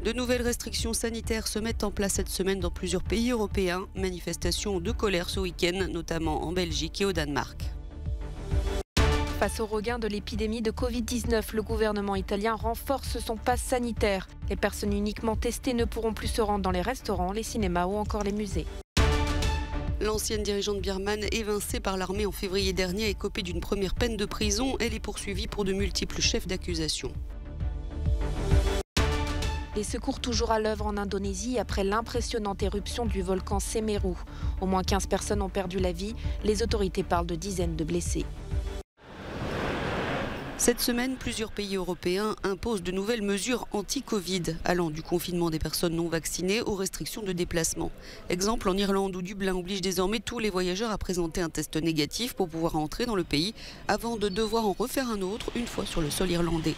De nouvelles restrictions sanitaires se mettent en place cette semaine dans plusieurs pays européens. Manifestations de colère ce week-end, notamment en Belgique et au Danemark. Face au regain de l'épidémie de Covid-19, le gouvernement italien renforce son pass sanitaire. Les personnes uniquement testées ne pourront plus se rendre dans les restaurants, les cinémas ou encore les musées. L'ancienne dirigeante birmane, évincée par l'armée en février dernier, a écopé d'une première peine de prison. Elle est poursuivie pour de multiples chefs d'accusation. Les secours toujours à l'œuvre en Indonésie après l'impressionnante éruption du volcan Semeru. Au moins 15 personnes ont perdu la vie. Les autorités parlent de dizaines de blessés. Cette semaine, plusieurs pays européens imposent de nouvelles mesures anti-Covid, allant du confinement des personnes non vaccinées aux restrictions de déplacement. Exemple, en Irlande où Dublin oblige désormais tous les voyageurs à présenter un test négatif pour pouvoir entrer dans le pays avant de devoir en refaire un autre une fois sur le sol irlandais.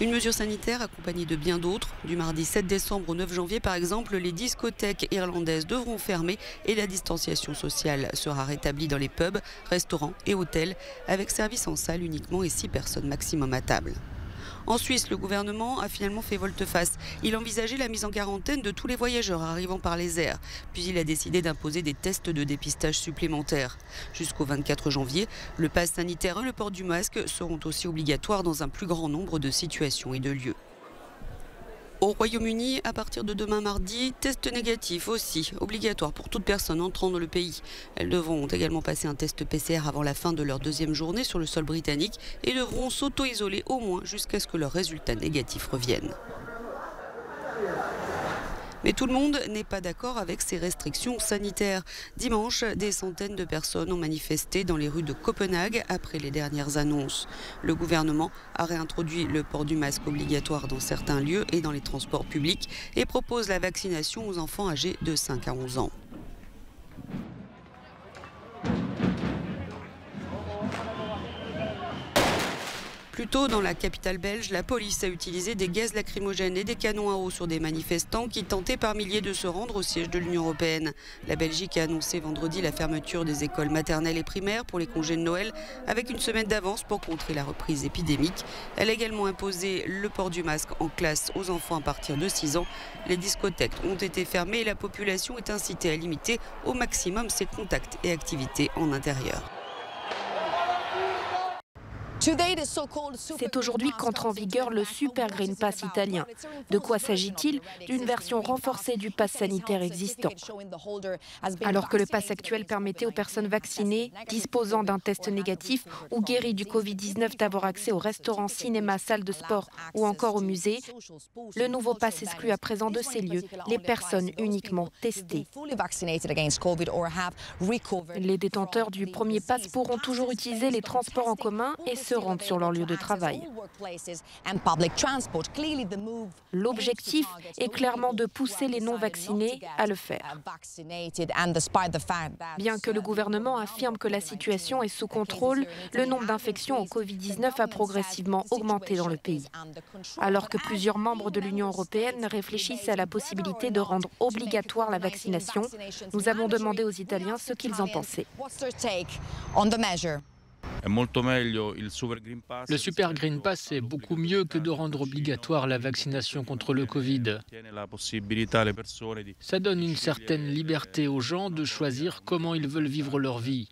Une mesure sanitaire accompagnée de bien d'autres. Du mardi 7 décembre au 9 janvier, par exemple, les discothèques irlandaises devront fermer et la distanciation sociale sera rétablie dans les pubs, restaurants et hôtels, avec service en salle uniquement et 6 personnes maximum à table. En Suisse, le gouvernement a finalement fait volte-face. Il envisageait la mise en quarantaine de tous les voyageurs arrivant par les airs. Puis il a décidé d'imposer des tests de dépistage supplémentaires. Jusqu'au 24 janvier, le pass sanitaire et le port du masque seront aussi obligatoires dans un plus grand nombre de situations et de lieux. Au Royaume-Uni, à partir de demain mardi, test négatif aussi, obligatoire pour toute personne entrant dans le pays. Elles devront également passer un test PCR avant la fin de leur deuxième journée sur le sol britannique et devront s'auto-isoler au moins jusqu'à ce que leurs résultats négatifs reviennent. Mais tout le monde n'est pas d'accord avec ces restrictions sanitaires. Dimanche, des centaines de personnes ont manifesté dans les rues de Copenhague après les dernières annonces. Le gouvernement a réintroduit le port du masque obligatoire dans certains lieux et dans les transports publics et propose la vaccination aux enfants âgés de 5 à 11 ans. Plus tôt, dans la capitale belge, la police a utilisé des gaz lacrymogènes et des canons à eau sur des manifestants qui tentaient par milliers de se rendre au siège de l'Union européenne. La Belgique a annoncé vendredi la fermeture des écoles maternelles et primaires pour les congés de Noël, avec une semaine d'avance pour contrer la reprise épidémique. Elle a également imposé le port du masque en classe aux enfants à partir de 6 ans. Les discothèques ont été fermées et la population est incitée à limiter au maximum ses contacts et activités en intérieur. C'est aujourd'hui qu'entre en vigueur le Super Green Pass italien. De quoi s'agit-il? D'une version renforcée du pass sanitaire existant. Alors que le pass actuel permettait aux personnes vaccinées, disposant d'un test négatif ou guéries du Covid-19 d'avoir accès aux restaurants, cinémas, salles de sport ou encore aux musées, le nouveau pass exclut à présent de ces lieux les personnes uniquement testées. Les détenteurs du premier pass pourront toujours utiliser les transports en commun et se rendre sur leur lieu de travail. L'objectif est clairement de pousser les non-vaccinés à le faire. Bien que le gouvernement affirme que la situation est sous contrôle, le nombre d'infections au Covid-19 a progressivement augmenté dans le pays. Alors que plusieurs membres de l'Union européenne réfléchissent à la possibilité de rendre obligatoire la vaccination, nous avons demandé aux Italiens ce qu'ils en pensaient. Le Super Green Pass est beaucoup mieux que de rendre obligatoire la vaccination contre le Covid. Ça donne une certaine liberté aux gens de choisir comment ils veulent vivre leur vie.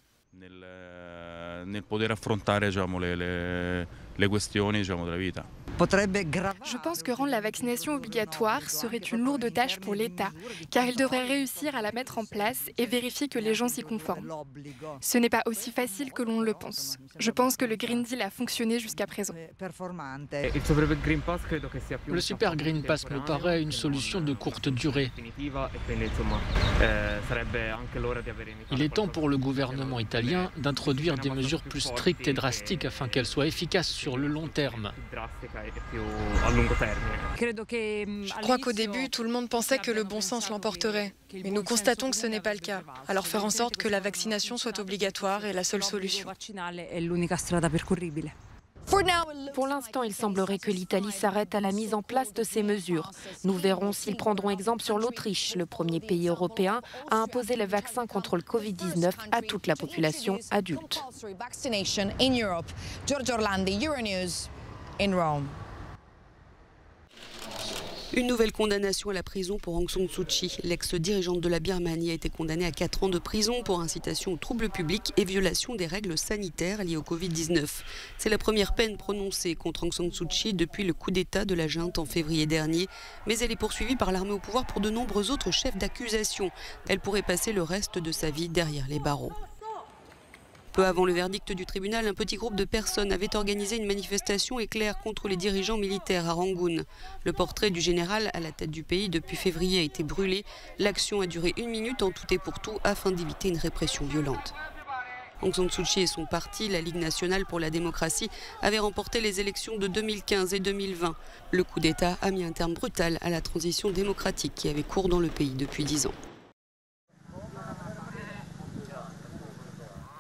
Je pense que rendre la vaccination obligatoire serait une lourde tâche pour l'État, car il devrait réussir à la mettre en place et vérifier que les gens s'y conforment. Ce n'est pas aussi facile que l'on le pense. Je pense que le Green Deal a fonctionné jusqu'à présent. Le Super Green Pass me paraît une solution de courte durée. Il est temps pour le gouvernement italien d'introduire des mesures plus strictes et drastiques afin qu'elles soient efficaces sur le long terme. Je crois qu'au début, tout le monde pensait que le bon sens l'emporterait. Mais nous constatons que ce n'est pas le cas. Alors faire en sorte que la vaccination soit obligatoire est la seule solution. Pour l'instant, il semblerait que l'Italie s'arrête à la mise en place de ces mesures. Nous verrons s'ils prendront exemple sur l'Autriche, le premier pays européen à imposer les vaccins contre le Covid-19 à toute la population adulte. Une nouvelle condamnation à la prison pour Aung San Suu Kyi. L'ex-dirigeante de la Birmanie a été condamnée à 4 ans de prison pour incitation au trouble public et violation des règles sanitaires liées au Covid-19. C'est la première peine prononcée contre Aung San Suu Kyi depuis le coup d'État de la junte en février dernier. Mais elle est poursuivie par l'armée au pouvoir pour de nombreux autres chefs d'accusation. Elle pourrait passer le reste de sa vie derrière les barreaux. Peu avant le verdict du tribunal, un petit groupe de personnes avait organisé une manifestation éclair contre les dirigeants militaires à Rangoon. Le portrait du général à la tête du pays depuis février a été brûlé. L'action a duré 1 minute en tout et pour tout afin d'éviter une répression violente. Aung San Suu Kyi et son parti, la Ligue nationale pour la démocratie, avaient remporté les élections de 2015 et 2020. Le coup d'État a mis un terme brutal à la transition démocratique qui avait cours dans le pays depuis 10 ans.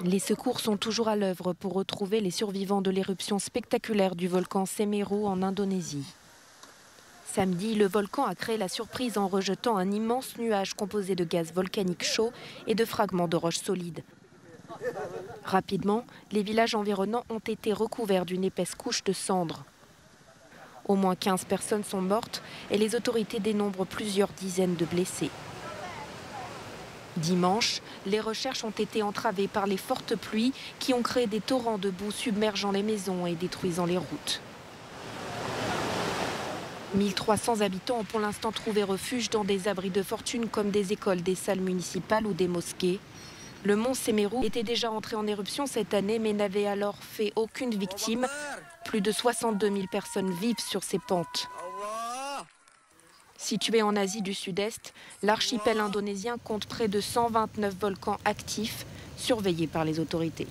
Les secours sont toujours à l'œuvre pour retrouver les survivants de l'éruption spectaculaire du volcan Semeru en Indonésie. Samedi, le volcan a créé la surprise en rejetant un immense nuage composé de gaz volcanique chaud et de fragments de roches solides. Rapidement, les villages environnants ont été recouverts d'une épaisse couche de cendres. Au moins 15 personnes sont mortes et les autorités dénombrent plusieurs dizaines de blessés. Dimanche, les recherches ont été entravées par les fortes pluies qui ont créé des torrents de boue submergeant les maisons et détruisant les routes. 1300 habitants ont pour l'instant trouvé refuge dans des abris de fortune comme des écoles, des salles municipales ou des mosquées. Le mont Semeru était déjà entré en éruption cette année mais n'avait alors fait aucune victime. Plus de 62 000 personnes vivent sur ces pentes. Situé en Asie du Sud-Est, l'archipel indonésien compte près de 129 volcans actifs, surveillés par les autorités.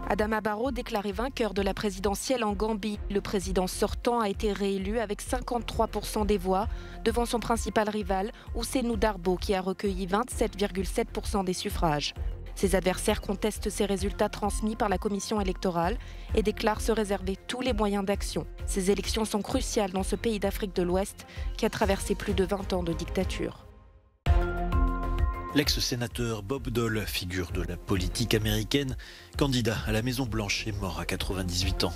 Adama Barrow déclaré vainqueur de la présidentielle en Gambie. Le président sortant a été réélu avec 53% des voix devant son principal rival, Ousseynou Darboe, qui a recueilli 27,7% des suffrages. Ses adversaires contestent ces résultats transmis par la commission électorale et déclarent se réserver tous les moyens d'action. Ces élections sont cruciales dans ce pays d'Afrique de l'Ouest qui a traversé plus de 20 ans de dictature. L'ex-sénateur Bob Dole, figure de la politique américaine, candidat à la Maison-Blanche, est mort à 98 ans.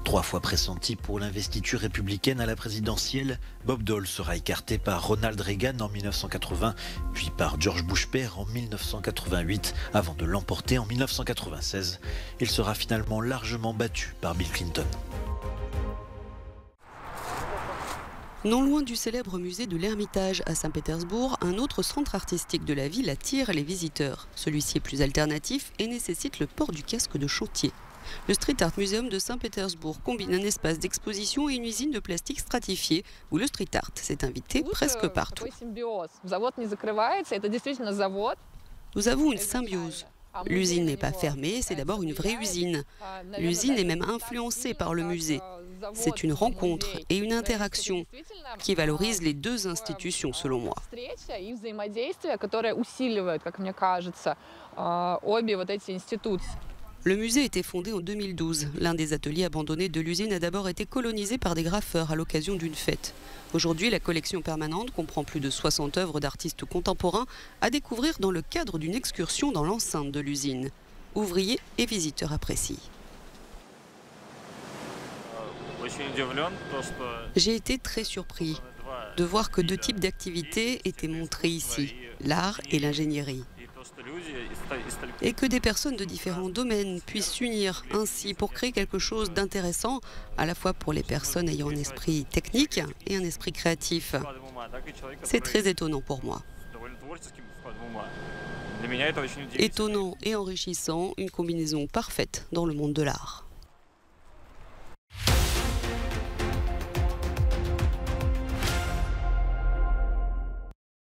3 fois pressenti pour l'investiture républicaine à la présidentielle, Bob Dole sera écarté par Ronald Reagan en 1980, puis par George Bush père en 1988, avant de l'emporter en 1996. Il sera finalement largement battu par Bill Clinton. Non loin du célèbre musée de l'Ermitage à Saint-Pétersbourg, un autre centre artistique de la ville attire les visiteurs. Celui-ci est plus alternatif et nécessite le port du casque de chantier. Le Street Art Museum de Saint-Pétersbourg combine un espace d'exposition et une usine de plastique stratifié où le street art s'est invité presque partout. Nous avons une symbiose. L'usine n'est pas fermée, c'est d'abord une vraie usine. L'usine est même influencée par le musée. C'est une rencontre et une interaction qui valorisent les deux institutions, selon moi. Le musée a été fondé en 2012. L'un des ateliers abandonnés de l'usine a d'abord été colonisé par des graffeurs à l'occasion d'une fête. Aujourd'hui, la collection permanente comprend plus de 60 œuvres d'artistes contemporains à découvrir dans le cadre d'une excursion dans l'enceinte de l'usine. Ouvriers et visiteurs apprécient. J'ai été très surpris de voir que 2 types d'activités étaient montrés ici, l'art et l'ingénierie. Et que des personnes de différents domaines puissent s'unir ainsi pour créer quelque chose d'intéressant, à la fois pour les personnes ayant un esprit technique et un esprit créatif. C'est très étonnant pour moi. Étonnant et enrichissant, une combinaison parfaite dans le monde de l'art.